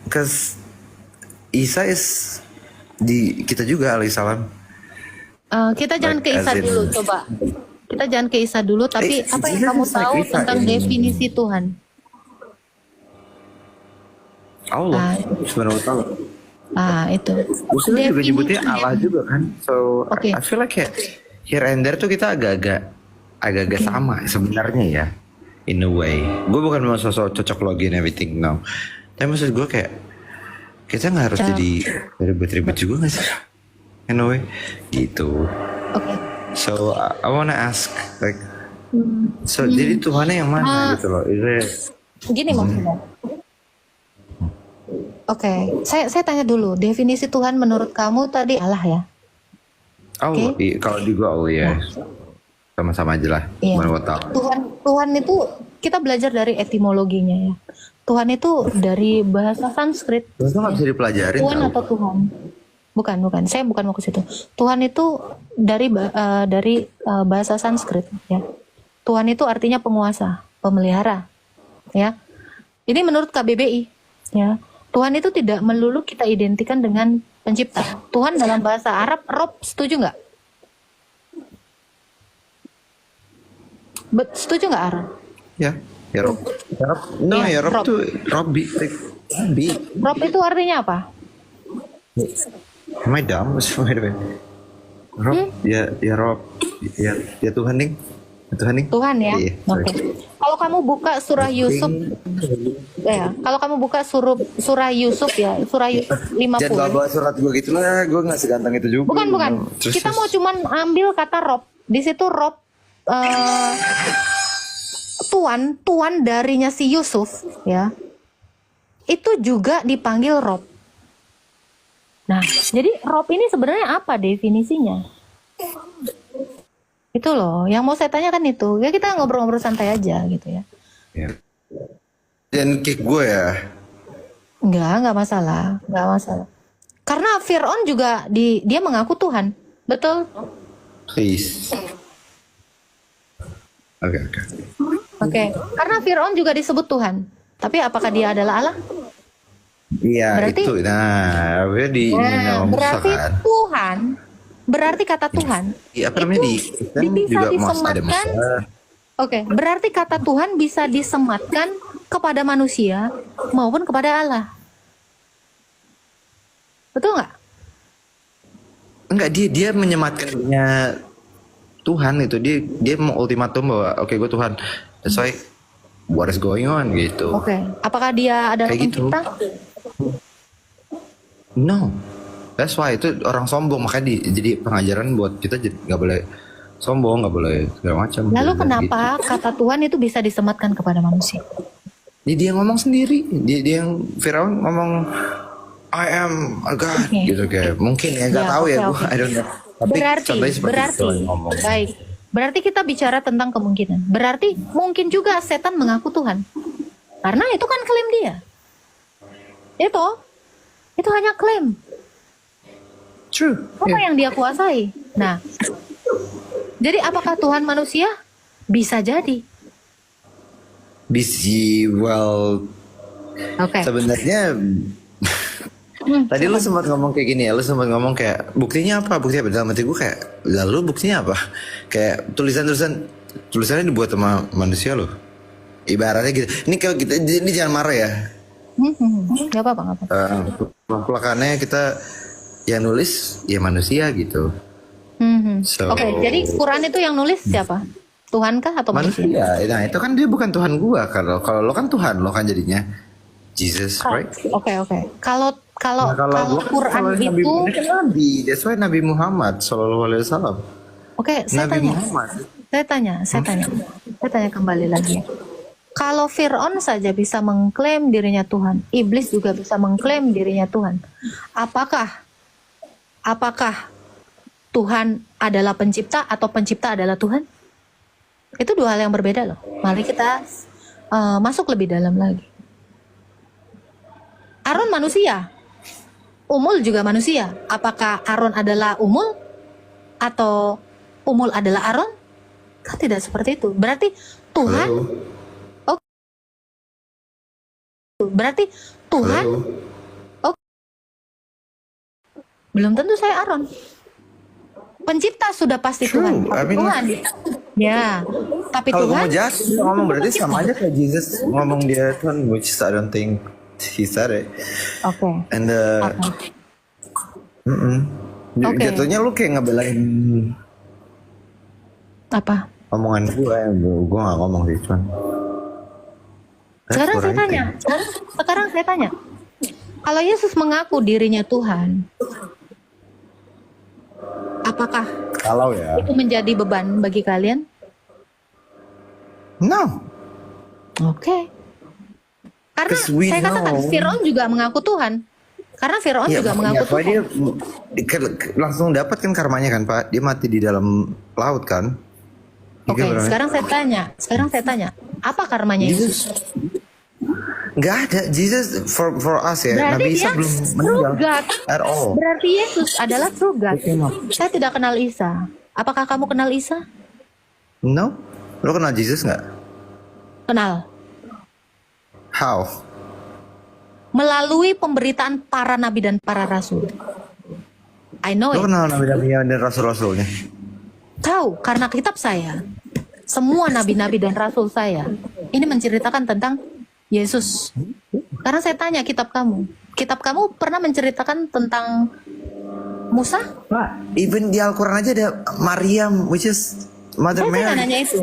Cause Isa is di kita juga alaihissalam. Kita jangan Like ke Isa as in, dulu, coba. Kita jangan ke Isa dulu, tapi apa yang Jesus kamu is like tahu Isa tentang in definisi Tuhan? Allah Ah, subhanahu wa ta'ala. itu. Muslim juga nyebutnya Definisinya. Allah juga kan. So Oke. I feel like kayak here and there tuh kita agak-agak Oke. sama sebenarnya ya. In a way. Gue bukan mau sosok cocok logi and everything no. Tapi maksud gue kayak kita nggak harus Ya. jadi ribet-ribet juga nggak sih? In a way. Gitu. Oke. So I wanna ask like Hmm. so jadi Tuhannya yang mana Ah. gitu loh. Is it Gini maksudnya. Oke, saya tanya dulu, definisi Tuhan menurut kamu tadi Allah ya? Allah? Oke. Kalau di gue Allah ya. Sama-sama aja lah. Iya. Subhanahu wa ta'ala. Tuhan itu kita belajar dari etimologinya ya. Tuhan itu dari bahasa Sanskrit. Itu nggak bisa dipelajarin Tuhan tau. atau Tuhan? Bukan. Saya bukan mau ke situ. Tuhan itu dari bahasa Sanskrit ya. Tuhan itu artinya penguasa, pemelihara ya. Ini menurut KBBI ya. Tuhan itu tidak melulu kita identikan dengan pencipta. Tuhan dalam bahasa Arab, Rob, setuju nggak? Setuju nggak, Aaron? Ya, ya Rob. Ya, Rob. No, Iya, ya Rob Rob. tuh Robby. Like, Robby. Rob itu artinya apa? Am I dumb? Wait a minute. Rob, ya Rob. Ya Tuhan nih. Ya Tuhan nih. Tuhan ya. Iya, Oke. Kalau kamu buka surah Yusuf, ya. Kalau kamu buka surah Yusuf ya, surah Yusuf 50. Jangan bawa surat gue gitu lah. Gue nggak seganteng itu juga. Bukan. Kita mau cuman ambil kata Rob. Di situ Rob tuan darinya si Yusuf ya. Itu juga dipanggil Rob. Nah, jadi Rob ini sebenarnya apa definisinya? Itu loh, yang mau saya tanyakan itu. Ya kita ngobrol-ngobrol santai aja gitu ya. Ya. Dan kick gue ya. Enggak masalah. Karena Fir'aun juga dia mengaku Tuhan. Betul? Please. Oke. Oke. Karena Fir'aun juga disebut Tuhan. Tapi apakah dia adalah Allah? Iya Berarti- itu. Nah, di Musa berarti kan. Tuhan, berarti kata Tuhan. Iya, apa namanya di Kristen bisa juga ada disematkan. Musa. Oke, berarti kata Tuhan bisa disematkan kepada manusia maupun kepada Allah. Betul nggak? Enggak, dia menyematkannya Tuhan itu, dia mau ultimatum bahwa oke gue Tuhan, that's why what is going on gitu. Oke. Apakah dia adalah Kayak gitu. pencipta? No, that's why itu orang sombong, makanya jadi pengajaran buat kita nggak boleh sombong, nggak boleh segala macam. Lalu Gitu. kenapa kata Tuhan itu bisa disematkan kepada manusia? Dia ngomong sendiri, dia yang Firaun ngomong I am a God Oke. gitu kayak mungkin ya nggak Ya, tahu oke, ya gue, oke. I don't know. Tapi contohnya seperti itu yang ngomong. Baik. Berarti kita bicara tentang kemungkinan. Berarti mungkin juga setan mengaku Tuhan. Karena itu kan klaim dia. Itu hanya klaim. True. Apa yang dia kuasai? Nah, jadi apakah Tuhan manusia? Bisa jadi. Busy, well, Oke. sebenarnya tadi lu sempat ngomong kayak gini ya, lu sempat ngomong kayak buktinya apa? Buktinya apa? Dalam hati gue kayak, lalu buktinya apa? Kayak tulisannya dibuat sama manusia loh. Ibaratnya gitu. Ini kalau kita ini jangan marah ya. Gak apa-apa. Pelakannya kita yang nulis ya manusia gitu. So, Oke, jadi Quran itu yang nulis siapa? Tuhan kah atau manusia? manusia. Nah itu kan dia bukan Tuhan gua. Kalau lo kan Tuhan lo kan jadinya Jesus, right? Oke. Kalau Nah, Quran kalau Nabi, itu, ini kan Nabi, that's why Nabi Muhammad Sallallahu Alaihi Wasallam. oke, saya Nabi tanya. Muhammad. Saya tanya kembali lagi ya. Kalau Fir'aun saja bisa mengklaim dirinya Tuhan, iblis juga bisa mengklaim dirinya Tuhan. Apakah Tuhan adalah pencipta atau pencipta adalah Tuhan? Itu dua hal yang berbeda loh. Mari kita masuk lebih dalam lagi. Aaron manusia, Umul juga manusia. Apakah Aaron adalah Umul atau Umul adalah Aaron? Kan tidak seperti itu. Berarti Tuhan Halo. Berarti Tuhan, Halo? oh, belum tentu saya Aaron. Pencipta sudah pasti True, Tuhan. I mean- Tuhan. Ya, tapi Kalau Tuhan. kamu jahat ngomong berarti sama aja kayak Jesus ngomong dia Tuhan, which I don't think he said it. Oke. And Oke. Oke. jatuhnya lu kayak ngebelain Apa? omongan gue gak ngomong sih cuman. Sekarang saya tanya. Sekarang saya tanya. Kalau Yesus mengaku dirinya Tuhan, apakah Kalau ya. itu menjadi beban bagi kalian? No. Oke. Karena 'Cause we saya katakan know. Firaun juga mengaku Tuhan. Karena Firaun Iya, juga mengaku Pak, Tuhan. dia langsung dapat kan karmanya kan Pak. Dia mati di dalam laut kan. Oke, sekarang saya tanya, apa karmanya Yesus? Nggak ada. Jesus for us ya. Berarti Nabi Isa dia belum true meninggal God. at all. Berarti Yesus adalah true God. Saya tidak kenal Isa. Apakah kamu kenal Isa? No. Lo kenal Jesus nggak? Kenal. How? Melalui pemberitaan para nabi dan para rasul. I know Lo it. kenal nabi-nabinya dan rasul-rasulnya? Tahu, karena kitab saya, semua nabi-nabi dan rasul saya, ini menceritakan tentang Yesus. Karena saya tanya kitab kamu pernah menceritakan tentang Musa? Pak, even di Al-Quran aja ada Maryam, which is Mother Saya nggak Mary. nanya itu.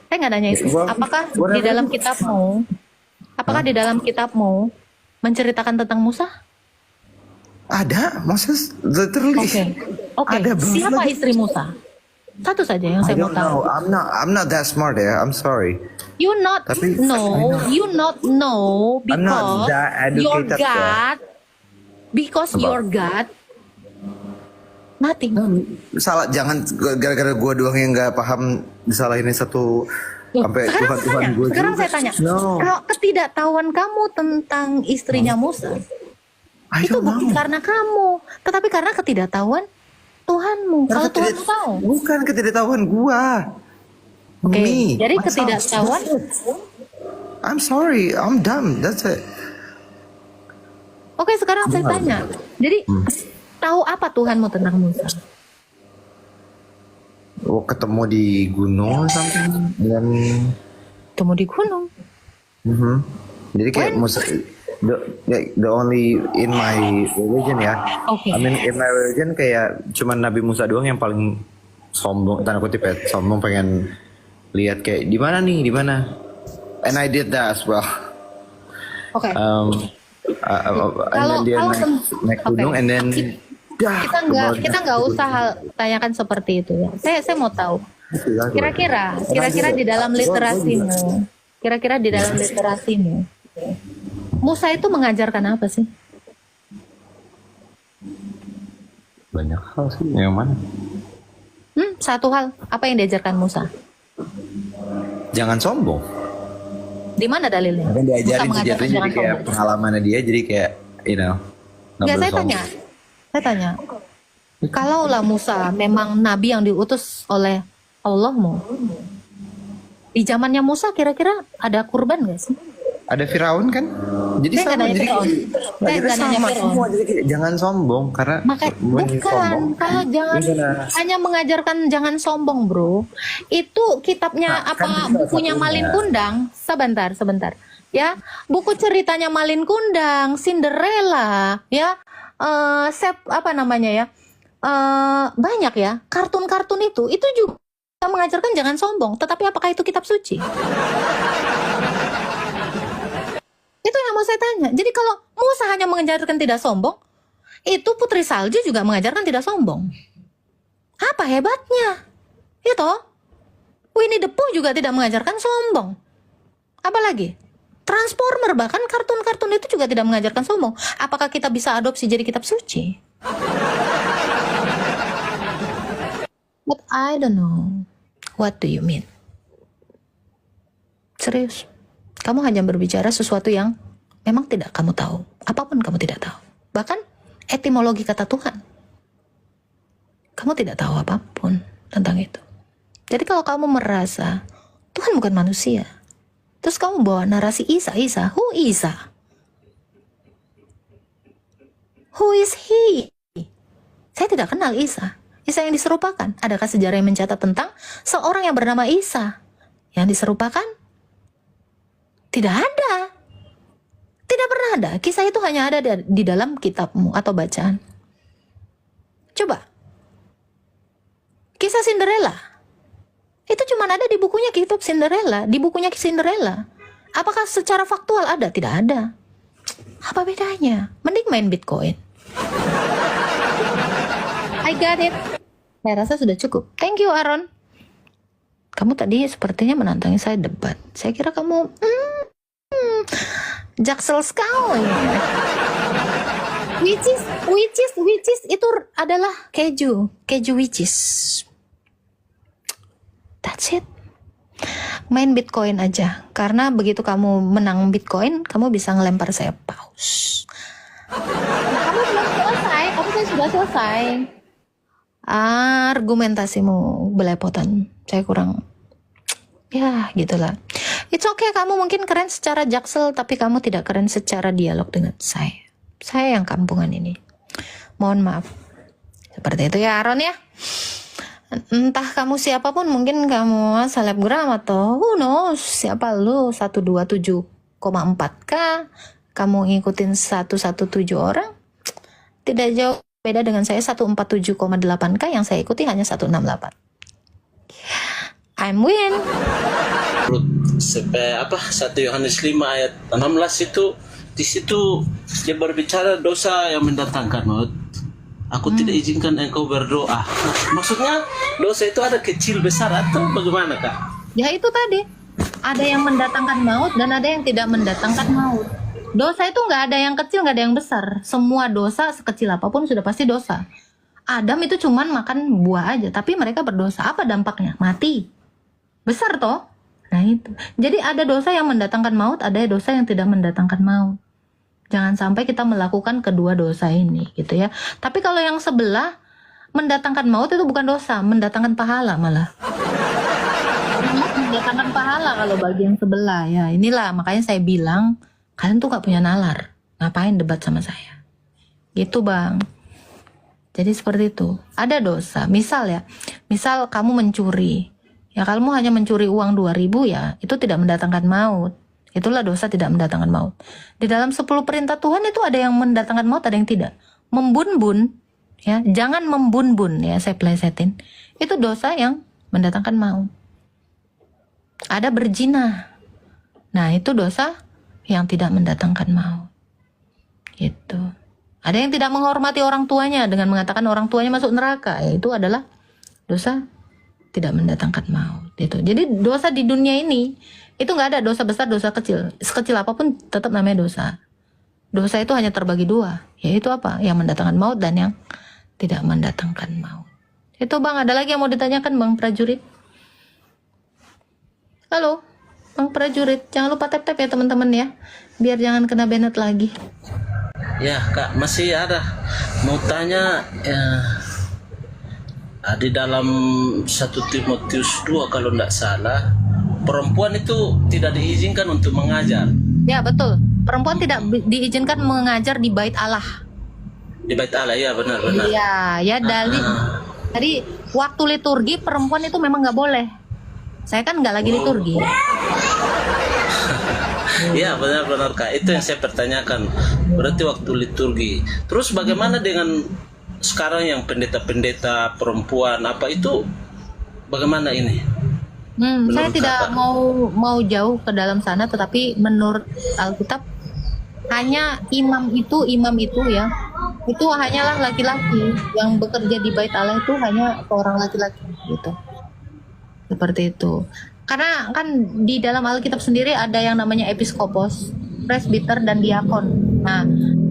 Saya nggak nanya itu. Apakah di dalam kitabmu, di dalam kitabmu menceritakan tentang Musa? Ada, Moses literally. Oke. Ada belum Siapa lagi? istri Musa? Satu saja yang I saya mau don't tahu. know. I'm not that smart ya. I'm sorry. You not Tapi- know, you not know I'm not because that your educated, ya. God, because Apa? your God, nothing. Salah, jangan gara-gara gue doang yang nggak paham disalahin satu sampai Tuhan gue. Sekarang saya tanya, No, kalau ketidaktahuan kamu tentang istrinya Musa, I itu don't bukan know. karena kamu, tetapi karena ketidaktahuan Tuhanmu. Kalau Tuhan tahu, Bukan ketidaktahuan gua. oke. Me. Jadi Myself. ketidaktahuan, I'm sorry, I'm dumb. That's it. oke. Sekarang saya tanya, jadi tahu apa Tuhanmu tentang Musa? Oh, ketemu di gunung something dan Temu di gunung. Mhm. Jadi kayak the only in my religion ya. Oke. I mean in my religion kayak cuman Nabi Musa doang yang paling sombong, tanda kutip ya, sombong pengen lihat kayak di mana nih, di mana. And I did that as well. Oke. And then dia naik gunung oke. and then Kita nggak usah tanyakan seperti itu ya. Saya mau tahu. Kira-kira di dalam literasimu, Musa itu mengajarkan apa sih? banyak hal sih. Yang mana? Satu hal, apa yang diajarkan Musa? Jangan sombong. Di mana dalilnya? Kan diajarin Musa mengajarkan sejatinya jadi jangan kayak sombong. pengalamannya dia jadi kayak nggak Ya, boleh saya sombong. tanya. Kalaulah Musa memang nabi yang diutus oleh Allahmu, di zamannya Musa kira-kira ada kurban nggak sih? Ada Firaun kan? Jadi Saya nggak sama nanya jadi Firaun. Saya nggak nanya sama Firaun. semua jadi kayak jangan sombong karena Makanya when you bukan, sombong, kalau jangan you're gonna- hanya mengajarkan jangan sombong, bro. Itu kitabnya kan bukunya satunya. Malin Kundang. Sebentar. Ya, buku ceritanya Malin Kundang, Cinderella, ya, banyak ya, kartun-kartun itu juga mengajarkan jangan sombong. Tetapi apakah itu kitab suci? Itu yang mau saya tanya. Jadi kalau Musa hanya mengajarkan tidak sombong, itu Putri Salju juga mengajarkan tidak sombong. Apa hebatnya? Ya toh? Winnie the Pooh juga tidak mengajarkan sombong. Apalagi? Transformer, bahkan kartun-kartun itu juga tidak mengajarkan sombong. Apakah kita bisa adopsi jadi kitab suci? But I don't know. What do you mean? Serius. Kamu hanya berbicara sesuatu yang memang tidak kamu tahu. Apapun kamu tidak tahu. Bahkan etimologi kata Tuhan. Kamu tidak tahu apapun tentang itu. Jadi kalau kamu merasa Tuhan bukan manusia, terus kamu bawa narasi Isa, who Isa? Who is he? Saya tidak kenal Isa. Isa yang diserupakan. Adakah sejarah yang mencatat tentang seorang yang bernama Isa yang diserupakan? Tidak ada. Tidak pernah ada. Kisah itu hanya ada di dalam kitabmu atau bacaan. Coba. Kisah Cinderella. Itu cuma ada di bukunya kitab Cinderella. Di bukunya Cinderella. Apakah secara faktual ada? Tidak ada. Apa bedanya? Mending main Bitcoin. I got it. Saya rasa sudah cukup. Thank you, Aaron. Kamu tadi sepertinya menantangi saya debat. Saya kira kamu jaksel sekali. Which is itu adalah keju which is. That's it. Main Bitcoin aja. Karena begitu kamu menang Bitcoin, kamu bisa ngelempar saya paus. Kamu belum selesai. Kamu kan sudah selesai. Argumentasimu belepotan. Saya kurang. Ya, gitulah. It's okay, kamu mungkin keren secara jaksel, tapi kamu tidak keren secara dialog dengan saya. Saya yang kampungan ini. Mohon maaf. Seperti itu ya, Aaron ya. Entah kamu siapapun, mungkin kamu selebgram atau who knows, siapa lu, 127,4k, kamu ngikutin 117 orang, tidak jauh beda dengan saya 147,8k yang saya ikuti hanya 168. I'm win. Apa 1 Yohanes 5 ayat 16 itu, di situ dia berbicara dosa yang mendatangkan maut. Aku tidak izinkan engkau berdoa. Maksudnya dosa itu ada kecil, besar atau bagaimana, Kak? Ya itu tadi, ada yang mendatangkan maut dan ada yang tidak mendatangkan maut. Dosa itu nggak ada yang kecil, nggak ada yang besar. Semua dosa sekecil apapun sudah pasti dosa. Adam itu cuman makan buah aja, tapi mereka berdosa. Apa dampaknya? Mati. Besar toh? Nah itu. Jadi ada dosa yang mendatangkan maut, ada dosa yang tidak mendatangkan maut. Jangan sampai kita melakukan kedua dosa ini, gitu ya. Tapi kalau yang sebelah mendatangkan maut itu bukan dosa, mendatangkan pahala malah. Mendatangkan pahala kalau bagi yang sebelah ya. Inilah makanya saya bilang kalian tuh gak punya nalar. Ngapain debat sama saya? Gitu bang. Jadi seperti itu. Ada dosa. Misal ya. Misal kamu mencuri. Ya kamu hanya mencuri uang 2.000 ya. Itu tidak mendatangkan maut. Itulah dosa tidak mendatangkan maut. Di dalam 10 perintah Tuhan itu ada yang mendatangkan maut, ada yang tidak. Membun-bun. Ya. Jangan membun-bun ya. Saya plesetin. Itu dosa yang mendatangkan maut. Ada berzina. Nah itu dosa yang tidak mendatangkan maut. Gitu. Ada yang tidak menghormati orang tuanya dengan mengatakan orang tuanya masuk neraka. Ya, itu adalah dosa tidak mendatangkan maut. Gitu. Jadi dosa di dunia ini itu nggak ada dosa besar, dosa kecil. Sekecil apapun tetap namanya dosa. Dosa itu hanya terbagi dua. Yaitu apa? Yang mendatangkan maut dan yang tidak mendatangkan maut. Itu bang, ada lagi yang mau ditanyakan bang prajurit? Halo? Bang prajurit, jangan lupa tap-tap ya teman-teman ya, biar jangan kena banned lagi. Ya Kak, masih ada. Mau tanya ya, di dalam 1 Timotius 2 kalau tidak salah, perempuan itu tidak diizinkan untuk mengajar. Ya betul, perempuan tidak diizinkan mengajar di bait Allah. Di bait Allah ya, benar-benar. Iya, ya dari waktu liturgi perempuan itu memang nggak boleh. Saya kan nggak lagi liturgi. Iya benar-benar Kak, itu yang saya pertanyakan. Berarti waktu liturgi. Terus bagaimana dengan sekarang yang pendeta-pendeta perempuan apa itu? Bagaimana ini? Saya tidak mau jauh ke dalam sana, tetapi menurut Alkitab hanya imam itu ya, itu hanyalah laki-laki yang bekerja di bait Allah, itu hanya seorang laki-laki gitu. Seperti itu. Karena kan di dalam Alkitab sendiri ada yang namanya episkopos, presbiter dan diakon. Nah,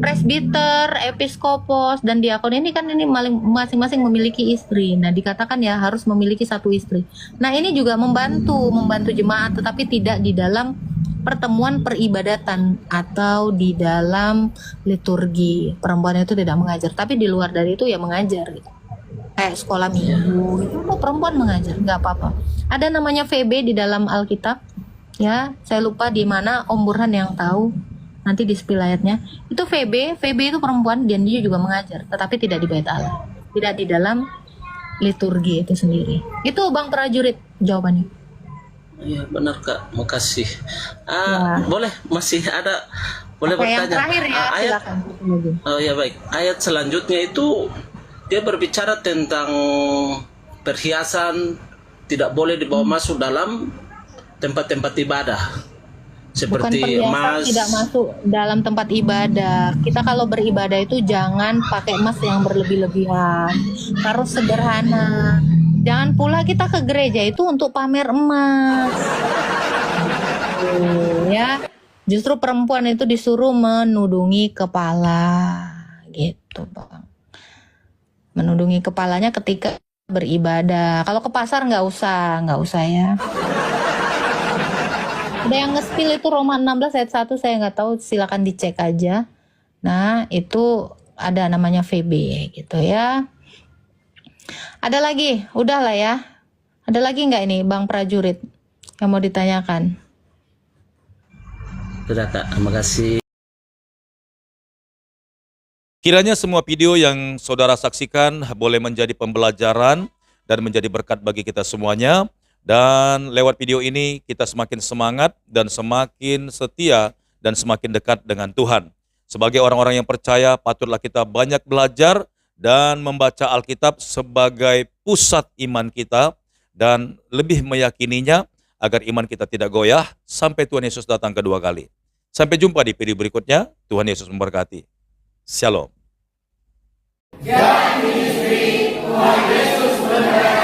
presbiter, episkopos dan diakon ini kan ini masing-masing memiliki istri. Nah, dikatakan ya harus memiliki 1 istri. Nah, ini juga membantu jemaat, tetapi tidak di dalam pertemuan peribadatan atau di dalam liturgi. Perempuan itu tidak mengajar, tapi di luar dari itu ya mengajar gitu. Kayak sekolah minggu itu perempuan mengajar, nggak apa-apa. Ada namanya VB di dalam Alkitab ya, saya lupa di mana, Om Burhan yang tahu. nanti di spill ayatnya. Itu VB itu perempuan dan dia juga mengajar, tetapi tidak di Bait Allah, tidak di dalam liturgi itu sendiri. Itu Bang Prajurit jawabannya. Iya benar Kak, makasih. Ya. Boleh masih ada, boleh Oke, yang bertanya. terakhir ya, Ayat, silakan. oh ya baik. Ayat selanjutnya itu dia berbicara tentang perhiasan tidak boleh dibawa masuk dalam tempat-tempat ibadah. Bukan Seperti perhiasan emas. tidak masuk dalam tempat ibadah. Kita kalau beribadah itu jangan pakai emas yang berlebih-lebihan. Harus sederhana. Jangan pula kita ke gereja itu untuk pamer emas. Ya, justru perempuan itu disuruh menudungi kepala, gitu Bang. Menudungi kepalanya ketika beribadah. Kalau ke pasar nggak usah ya. Ada yang nge-spill itu Roma 16 ayat 1, saya nggak tahu, silakan dicek aja. Nah, itu ada namanya VB gitu ya. Ada lagi, udahlah ya. Ada lagi nggak ini Bang Prajurit yang mau ditanyakan? Sudah Kak, terima kasih. Kiranya semua video yang saudara saksikan boleh menjadi pembelajaran dan menjadi berkat bagi kita semuanya. Dan lewat video ini kita semakin semangat dan semakin setia dan semakin dekat dengan Tuhan. Sebagai orang-orang yang percaya, patutlah kita banyak belajar dan membaca Alkitab sebagai pusat iman kita dan lebih meyakininya agar iman kita tidak goyah sampai Tuhan Yesus datang kedua kali. Sampai jumpa di video berikutnya. Tuhan Yesus memberkati. Shalom. Dan istri Tuhan Yesus memberkati.